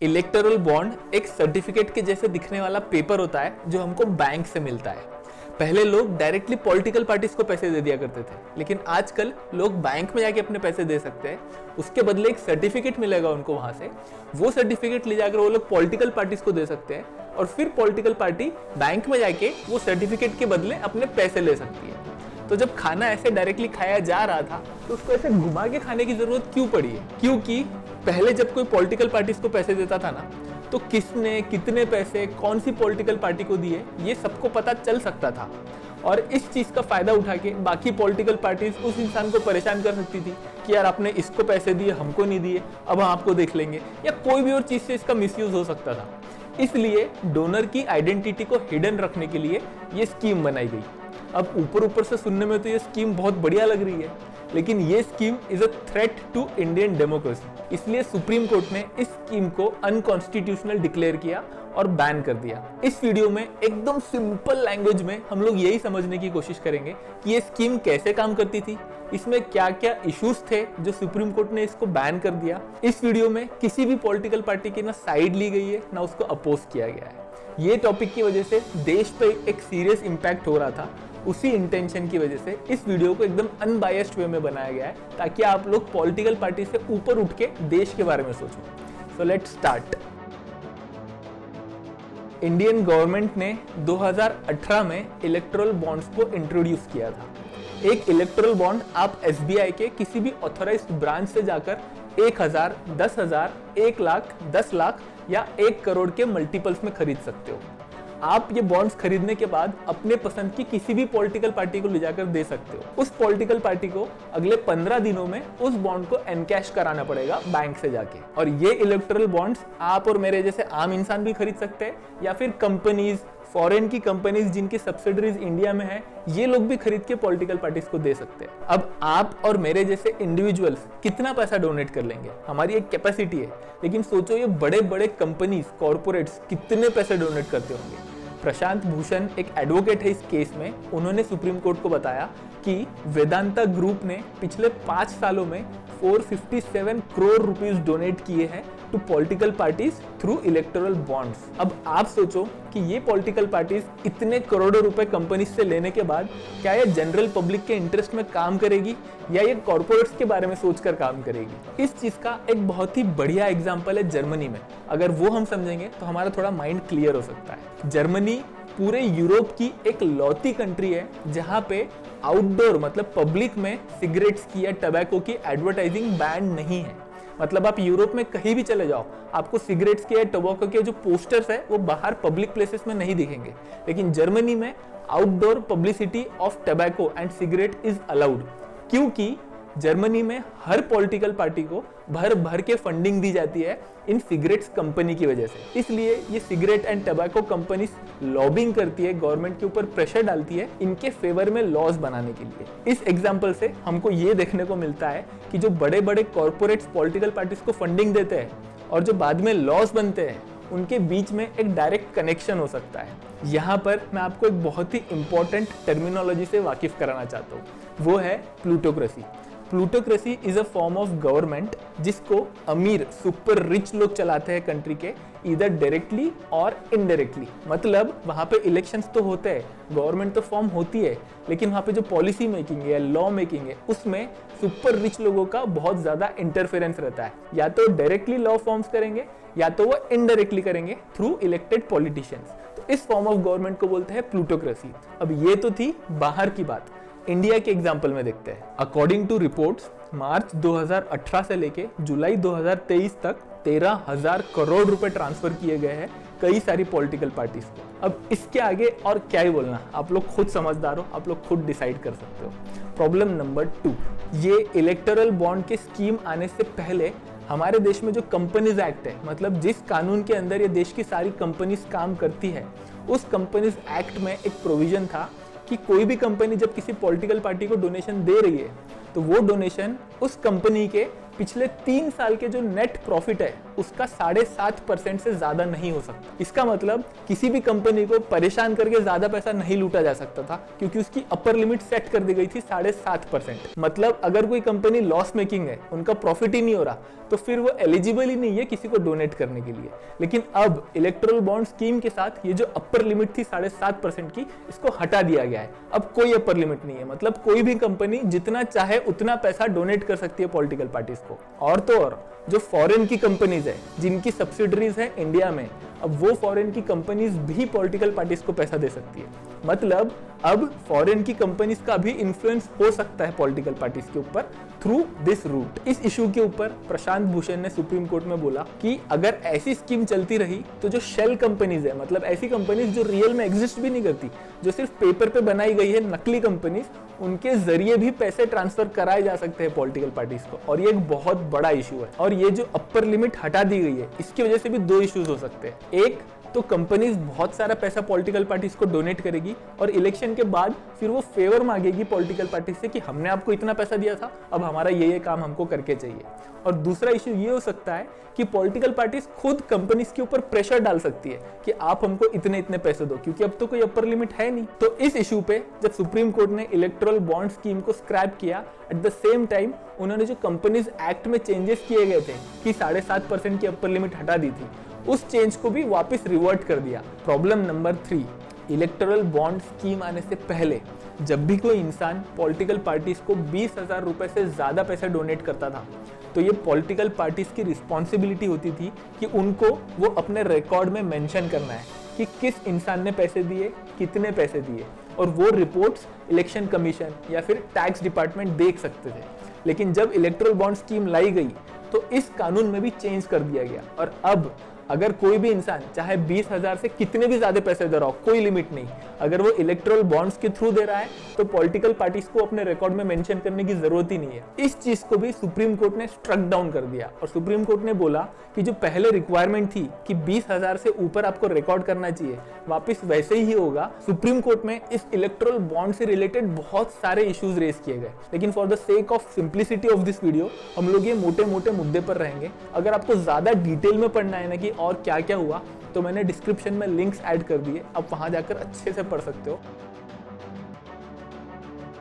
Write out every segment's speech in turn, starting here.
Electoral bond एक certificate के जैसे दिखने वाला पेपर होता है जो हमको बैंक से मिलता है। पहले लोग डायरेक्टली पॉलिटिकल पार्टीज को पैसे दे दिया करते थे, लेकिन आजकल लोग बैंक में जाके अपने पैसे दे सकते हैं। उसके बदले एक सर्टिफिकेट मिलेगा उनको वहां से, वो सर्टिफिकेट ले जाकर वो लोग पॉलिटिकल पार्टीज को दे सकते हैं और फिर पॉलिटिकल पार्टी बैंक में जाके वो सर्टिफिकेट के बदले अपने पैसे ले सकती है। तो जब खाना ऐसे डायरेक्टली खाया जा रहा था तो उसको ऐसे घुमा के खाने की जरूरत क्यों पड़ी है? क्योंकि पहले जब कोई पॉलिटिकल पार्टीज को पैसे देता था ना, तो किसने कितने पैसे कौन सी पॉलिटिकल पार्टी को दिए ये सबको पता चल सकता था। और इस चीज का फायदा उठा के बाकी पॉलिटिकल पार्टीज उस इंसान को परेशान कर सकती थी कि यार आपने इसको पैसे दिए, हमको नहीं दिए, अब हम आपको देख लेंगे, या कोई भी और चीज से इसका मिसयूज हो सकता था। इसलिए डोनर की आइडेंटिटी को हिडन रखने के लिए ये स्कीम बनाई गई। अब ऊपर ऊपर से सुनने में तो ये स्कीम बहुत बढ़िया लग रही है, लेकिन ये scheme is a threat to Indian democracy. इसलिए सुप्रीम कोर्ट ने इस स्कीम को अनकॉन्स्टिट्यूशनल डिक्लेयर किया और बैन कर दिया। इस वीडियो में एकदम सिंपल लैंग्वेज में हम लोग यही समझने की कोशिश करेंगे कि ये स्कीम कैसे काम करती थी, इसमें क्या क्या इश्यूज थे जो सुप्रीम कोर्ट ने इसको बैन कर दिया। इस वीडियो में किसी भी पॉलिटिकल पार्टी की ना साइड ली गई है ना उसको अपोज किया गया है। ये टॉपिक की वजह से देश पे एक सीरियस इंपैक्ट हो रहा था, उसी इंटेंशन की वजह से इस वीडियो को एकदम अनबायस्ड वे में बनाया गया है ताकि आप लोग पॉलिटिकल पार्टी से ऊपर उठ के देश के बारे में सोचो। So let's start. Indian government ने 2018 में इलेक्टोरल बॉन्ड्स को इंट्रोड्यूस किया था। एक इलेक्टोरल बॉन्ड आप एसबीआई के किसी भी ऑथराइज्ड ब्रांच से जाकर 1000, 10,000, 1 लाख, 10 लाख या 1 करोड़ के मल्टीपल्स में खरीद सकते हो। आप ये बॉन्ड्स खरीदने के बाद अपने पसंद की किसी भी पॉलिटिकल पार्टी को ले जाकर दे सकते हो। उस पॉलिटिकल पार्टी को अगले 15 दिनों में उस बॉन्ड को एनकैश कराना पड़ेगा बैंक से जाके। और ये इलेक्टोरल बॉन्ड्स आप और मेरे जैसे आम इंसान भी खरीद सकते हैं, या फिर कंपनीज, फॉरेन की कंपनीज जिनकी सब्सिडरीज इंडिया में है, ये लोग भी खरीद के पॉलिटिकल पार्टीज को दे सकते हैं। अब आप और मेरे जैसे इंडिविजुअल्स कितना पैसा डोनेट कर लेंगे, हमारी एक कैपेसिटी है, लेकिन सोचो ये बड़े बड़े कंपनीज, कॉर्पोरेट्स कितने पैसे डोनेट करते होंगे। प्रशांत भूषण एक एडवोकेट है इस केस में। उन्होंने सुप्रीम कोर्ट को बताया कि वेदांता ग्रुप ने पिछले 5 सालों में 457 करोड़ रुपीस डोनेट किए हैं to political parties through electoral bonds. अब आप सोचो कि ये पॉलिटिकल पार्टीज इतने करोड़ों रुपए कंपनी से लेने के बाद क्या ये जनरल पब्लिक के इंटरेस्ट में काम करेगी या ये कॉर्पोरेट्स के बारे में सोचकर काम करेगी। इस चीज का एक बहुत ही बढ़िया एग्जांपल है जर्मनी में। अगर वो हम समझेंगे तो हमारा थोड़ा माइंड क्लियर हो सकता है। जर्मनी पूरे यूरोप की एक लौती कंट्री है जहां पे आउटडोर मतलब पब्लिक में सिगरेट्स की या टबैको की एडवर्टाइजिंग बैन नहीं है। मतलब आप यूरोप में कहीं भी चले जाओ, आपको सिगरेट्स के या टबैको के जो पोस्टर्स है वो बाहर पब्लिक प्लेसेस में नहीं दिखेंगे। लेकिन जर्मनी में outdoor publicity of tobacco and cigarette is allowed, क्योंकि जर्मनी में हर पॉलिटिकल पार्टी को भर भर के फंडिंग दी जाती है इन सिगरेट्स कंपनी की वजह से। इसलिए ये cigarette and tobacco companies lobbying करती है, गवर्नमेंट के ऊपर प्रेशर डालती है इनके फेवर में लॉज बनाने के लिए। इस एग्जांपल से हमको ये देखने को मिलता है कि जो बड़े बड़े कॉर्पोरेट्स पॉलिटिकल पार्टीज को फंडिंग देते हैं और जो बाद में लॉज बनते हैं, उनके बीच में एक डायरेक्ट कनेक्शन हो सकता है। यहाँ पर मैं आपको एक बहुत ही इंपॉर्टेंट टर्मिनोलॉजी से वाकिफ कराना चाहता हूँ, वो है plutocracy. Plutocracy is a form of government जिसको अमीर सुपर रिच लोग चलाते हैं कंट्री के, इधर डायरेक्टली और इनडायरेक्टली। मतलब वहां पे इलेक्शंस तो होते हैं, गवर्नमेंट तो फॉर्म होती है, लेकिन वहां पे जो पॉलिसी मेकिंग है, लॉ मेकिंग है, उसमें सुपर रिच लोगों का बहुत ज्यादा इंटरफेरेंस रहता है। या तो डायरेक्टली लॉ फॉर्म्स करेंगे या तो वो इनडायरेक्टली करेंगे थ्रू इलेक्टेड पॉलिटिशियंस। तो इस फॉर्म ऑफ गवर्नमेंट को बोलते हैं प्लूटोक्रेसी। अब ये तो थी बाहर की बात। इंडिया के एग्जाम्पल में देखते हैं। अकॉर्डिंग टू रिपोर्ट्स, मार्च 2018 से लेके जुलाई 2023 तक 13,000 करोड़ रुपए ट्रांसफर किए गए हैं कई सारी पॉलिटिकल पार्टीज को। अब इसके आगे और क्या ही बोलना, आप लोग खुद समझदार हो, आप लोग खुद डिसाइड कर सकते हो। प्रॉब्लम नंबर 2, ये इलेक्टोरल बॉन्ड के स्कीम आने से पहले हमारे देश में जो कंपनीज एक्ट है, मतलब जिस कानून के अंदर ये देश की सारी कंपनीज काम करती है, उस कंपनीज एक्ट में एक प्रोविजन था कि कोई भी कंपनी जब किसी पॉलिटिकल पार्टी को डोनेशन दे रही है तो वो डोनेशन उस कंपनी के पिछले 3 साल के जो नेट प्रॉफिट है उसका 7.5% से ज्यादा नहीं हो सकता। इसका मतलब किसी भी कंपनी को परेशान करके ज्यादा पैसा नहीं लूटा जा सकता था, क्योंकि उसकी अपर लिमिट सेट कर दी गई थी 7.5%। मतलब अगर कोई कंपनी लॉस मेकिंग है, उनका प्रॉफिट ही नहीं हो रहा, तो फिर वो एलिजिबल ही नहीं है किसी को डोनेट करने के लिए। लेकिन अब इलेक्टोरल बॉन्ड स्कीम के साथ ये जो अपर लिमिट थी 7.5% की, इसको हटा दिया गया है। अब कोई अपर लिमिट नहीं है, मतलब कोई भी कंपनी जितना चाहे उतना पैसा डोनेट कर सकती है पॉलिटिकल पार्टीज को। और तो और जो फॉरेन की कंपनीज है जिनकी सब्सिडरीज है इंडिया में, अब वो फॉरेन की कंपनीज भी पॉलिटिकल पार्टीज को पैसा दे सकती है। मतलब अब फॉरेन की कंपनीज का भी इन्फ्लुएंस हो सकता है पॉलिटिकल पार्टीज के ऊपर थ्रू दिस रूट। इस इशू के ऊपर प्रशांत भूषण ने सुप्रीम कोर्ट में बोला कि अगर ऐसी स्कीम चलती रही तो जो शेल कंपनीज है, मतलब ऐसी कंपनीज जो रियल में एग्जिस्ट भी नहीं करती, जो सिर्फ पेपर पे बनाई गई है, नकली कंपनीज, उनके जरिए भी पैसे ट्रांसफर कराए जा सकते हैं पॉलिटिकल पार्टीज को। और ये एक बहुत बड़ा इशू है। और ये जो अपर लिमिट हटा दी गई है, इसकी वजह से भी 2 इश्यूज हो सकते हैं। एक तो कंपनीज बहुत सारा पैसा पॉलिटिकल पार्टीज को डोनेट करेगी और इलेक्शन के बाद फिर वो फेवर मांगेगी पॉलिटिकल पार्टी से कि हमने आपको इतना पैसा दिया था, अब हमारा ये काम हमको करके चाहिए। और दूसरा इश्यू ये हो सकता है कि पॉलिटिकल पार्टीज खुद कंपनीज के ऊपर प्रेशर डाल सकती है कि आप हमको इतने पैसे दो, क्योंकि अब तो कोई अपर लिमिट है नहीं। तो इस इश्यू पे जब सुप्रीम कोर्ट ने इलेक्टोरल बॉन्ड स्कीम को स्क्रैप किया, एट द सेम टाइम उन्होंने जो कंपनीज एक्ट में चेंजेस किए गए थे कि 7.5% की अपर लिमिट हटा दी थी, उस चेंज को भी वापस रिवर्ट कर दिया। Problem number 3, electoral bond scheme आने से पहले जब भी कोई इंसान पॉलिटिकल पार्टीज को 20,000 रुपए से ज्यादा पैसे डोनेट करता था, तो ये पॉलिटिकल पार्टीज की रिस्पॉन्सिबिलिटी होती थी कि उनको वो अपने रिकॉर्ड में मेंशन करना है कि किस इंसान ने पैसे दिए, कितने पैसे दिए, और वो रिपोर्ट्स इलेक्शन कमीशन या फिर टैक्स डिपार्टमेंट देख सकते थे। लेकिन जब इलेक्टोरल बॉन्ड स्कीम लाई गई तो इस कानून में भी चेंज कर दिया गया, और अब अगर कोई भी इंसान चाहे 20,000 से कितने भी ज्यादा पैसे दे रहा हो, कोई लिमिट नहीं, अगर वो इलेक्टोरल बॉन्ड्स के थ्रू दे रहा है तो पॉलिटिकल पार्टीज को अपने रिकॉर्ड में मेंशन करने की जरूरत ही नहीं है। इस चीज को भी सुप्रीम कोर्ट ने स्ट्रक डाउन कर दिया और सुप्रीम कोर्ट ने बोला कि जो पहले रिक्वायरमेंट थी कि 20,000 से ऊपर आपको रिकॉर्ड करना चाहिए, वापस वैसे ही होगा। सुप्रीम कोर्ट में इस इलेक्टोरल बॉन्ड से रिलेटेड बहुत सारे इश्यूज रेज किए गए, लेकिन for the sake of simplicity of this video हम लोग ये मोटे मोटे मुद्दे पर रहेंगे। अगर आपको ज्यादा डिटेल में पढ़ना है ना कि और क्या क्या हुआ, तो मैंने डिस्क्रिप्शन में लिंक्स ऐड कर दिए, आप वहां जाकर अच्छे से पढ़ सकते हो।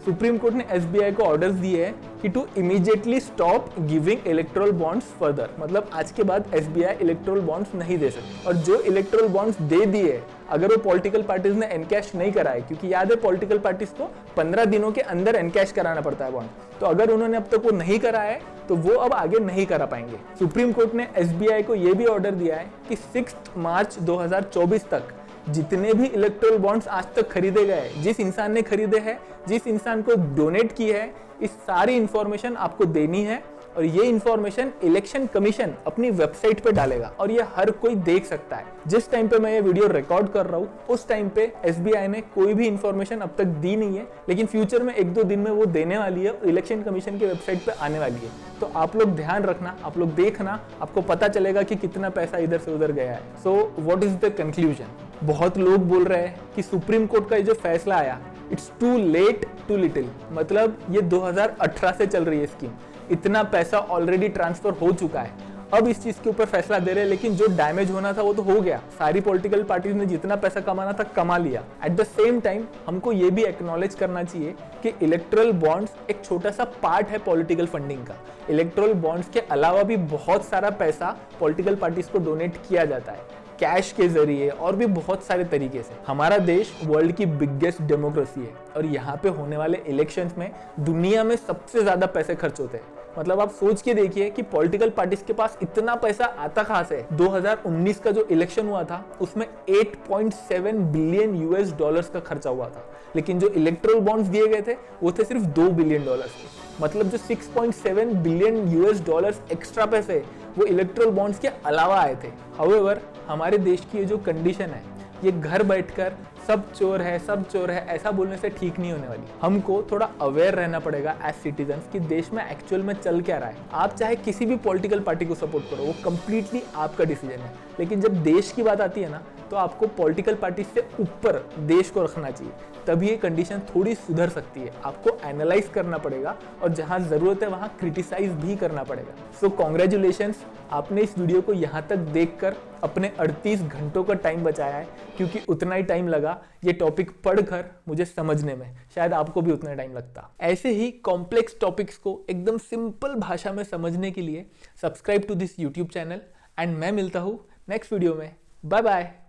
सुप्रीम कोर्ट ने एसबीआई को ऑर्डर्स दिए हैं कि to immediately stop giving electoral bonds further, मतलब आज के बाद एसबीआई इलेक्टोरल बॉन्ड्स नहीं दे सकती। और जो इलेक्टोरल बॉन्ड्स दे दिए, अगर वो पॉलिटिकल पार्टीज ने एनकैश नहीं कराए, क्योंकि याद है पॉलिटिकल पार्टीज को 15 दिनों के अंदर एनकैश कराना पड़ता है बॉन्ड, तो अगर उन्होंने अब तक वो नहीं कराया है तो वो अब आगे नहीं करा पाएंगे। सुप्रीम कोर्ट ने एसबीआई को यह भी ऑर्डर दिया है कि 6 मार्च 2024 तक जितने भी इलेक्टोरल बॉन्ड्स आज तक खरीदे गए, जिस इंसान ने खरीदे हैं, जिस इंसान को डोनेट की है, इस सारी इंफॉर्मेशन आपको देनी है। और ये इंफॉर्मेशन इलेक्शन कमीशन अपनी वेबसाइट पे डालेगा और ये हर कोई देख सकता है। जिस टाइम पे मैं ये वीडियो रिकॉर्ड कर रहा हूँ, उस टाइम पे एसबीआई ने कोई भी इंफॉर्मेशन अब तक दी नहीं है, लेकिन फ्यूचर में 1-2 दिन में वो देने वाली है और इलेक्शन कमीशन की वेबसाइट पे आने वाली है। तो आप लोग ध्यान रखना, आप लोग देखना, आपको पता चलेगा कि कितना पैसा इधर से उधर गया है। So what is the conclusion? बहुत लोग बोल रहे हैं कि सुप्रीम कोर्ट का ये जो फैसला आया, it's too late too little, मतलब ये 2018 से चल रही है स्कीम, इतना पैसा ऑलरेडी ट्रांसफर हो चुका है, अब इस चीज के ऊपर फैसला दे रहे हैं। लेकिन जो डैमेज होना था वो तो हो गया, सारी पॉलिटिकल पार्टीज ने जितना पैसा कमाना था कमा लिया। एट द सेम टाइम हमको ये भी एक्नॉलेज करना चाहिए कि इलेक्टोरल बॉन्ड्स एक छोटा सा पार्ट है पॉलिटिकल फंडिंग का। इलेक्टोरल बॉन्ड्स के अलावा भी बहुत सारा पैसा पॉलिटिकल पार्टीज को डोनेट किया जाता है, कैश के जरिए और भी बहुत सारे तरीके से। हमारा देश वर्ल्ड की बिगेस्ट डेमोक्रेसी है और यहाँ पे होने वाले इलेक्शंस में दुनिया में सबसे ज्यादा पैसे खर्च होते हैं। मतलब आप सोच के देखिए कि पॉलिटिकल पार्टीज के पास इतना पैसा आता कहाँ से। 2019 का जो इलेक्शन हुआ था उसमें 8.7 बिलियन यूएस डॉलर्स का खर्चा हुआ था, लेकिन जो इलेक्टोरल बॉन्ड्स दिए गए थे वो थे सिर्फ 2 बिलियन डॉलर्स के। मतलब जो 6.7 बिलियन यूएस डॉलर्स एक्स्ट्रा पैसे वो इलेक्टोरल बॉन्ड्स के अलावा आए थे। हाउएवर हमारे देश की ये जो कंडीशन है, ये घर बैठकर सब चोर है ऐसा बोलने से ठीक नहीं होने वाली। हमको थोड़ा अवेयर रहना पड़ेगा एज सिटीजन्स कि देश में एक्चुअल में चल क्या रहा है। आप चाहे किसी भी पॉलिटिकल पार्टी को सपोर्ट करो, वो कंप्लीटली आपका डिसीजन है, लेकिन जब देश की बात आती है ना, तो तो आपको पॉलिटिकल पार्टी से ऊपर देश को रखना चाहिए, तभी ये कंडीशन थोड़ी सुधर सकती है। आपको एनालाइज करना पड़ेगा और जहां जरूरत है वहां क्रिटिसाइज भी करना पड़ेगा। सो कॉन्ग्रेचुलेशंस, आपने इस वीडियो को यहाँ तक देखकर अपने 38 घंटों का टाइम बचाया है, क्योंकि उतना ही टाइम लगा ये टॉपिक पढ़कर मुझे समझने में, शायद आपको भी उतना टाइम लगता। ऐसे ही कॉम्प्लेक्स टॉपिक्स को एकदम सिंपल भाषा में समझने के लिए subscribe to this YouTube channel and मैं मिलता हूँ नेक्स्ट वीडियो में। Bye bye.